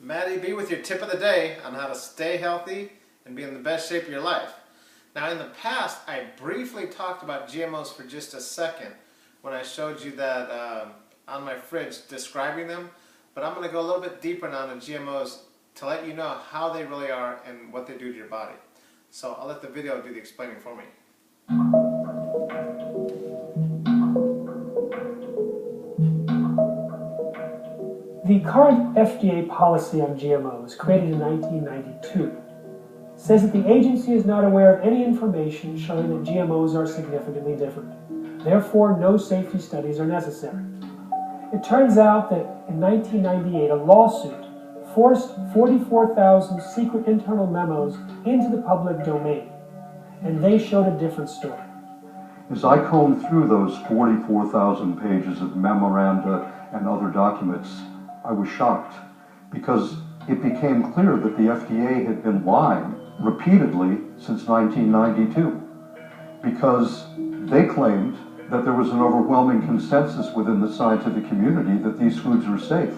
Matty B with your tip of the day on how to stay healthy and be in the best shape of your life. Now in the past, I briefly talked about GMOs for just a second when I showed you that on my fridge describing them, but I'm going to go a little bit deeper now on the GMOs to let you know how they really are and what they do to your body. So I'll let the video do the explaining for me. The current FDA policy on GMOs, created in 1992, says that the agency is not aware of any information showing that GMOs are significantly different. Therefore, no safety studies are necessary. It turns out that in 1998, a lawsuit forced 44,000 secret internal memos into the public domain, and they showed a different story. As I combed through those 44,000 pages of memoranda and other documents, I was shocked because it became clear that the FDA had been lying repeatedly since 1992, because they claimed that there was an overwhelming consensus within the scientific community that these foods were safe.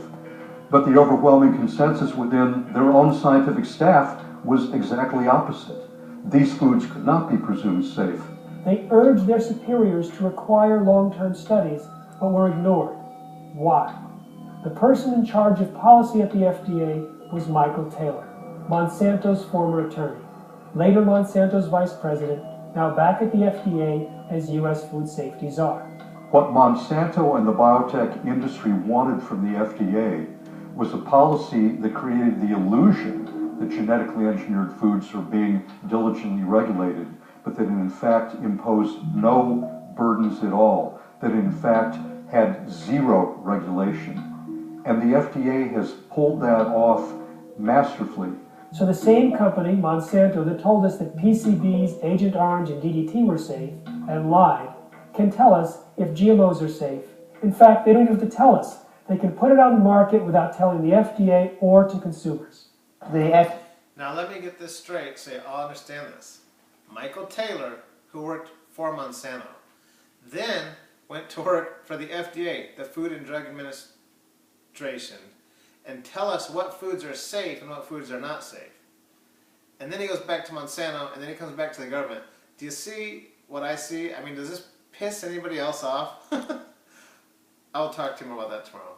But the overwhelming consensus within their own scientific staff was exactly opposite. These foods could not be presumed safe. They urged their superiors to require long-term studies, but were ignored. Why? The person in charge of policy at the FDA was Michael Taylor, Monsanto's former attorney, later Monsanto's vice president, now back at the FDA as U.S. food safety czar. What Monsanto and the biotech industry wanted from the FDA was a policy that created the illusion that genetically engineered foods are being diligently regulated, but that in fact imposed no burdens at all, that in fact had zero regulation. And the FDA has pulled that off masterfully. So the same company, Monsanto, that told us that PCBs, Agent Orange, and DDT were safe, and lied, can tell us if GMOs are safe. In fact, they don't even have to tell us. They can put it on the market without telling the FDA or to consumers. Now let me get this straight so you all understand this. Michael Taylor, who worked for Monsanto, then went to work for the FDA, the Food and Drug Administration, and tell us what foods are safe and what foods are not safe. And then he goes back to Monsanto, and then he comes back to the government. Do you see what I see? I mean, does this piss anybody else off? I'll talk to him about that tomorrow.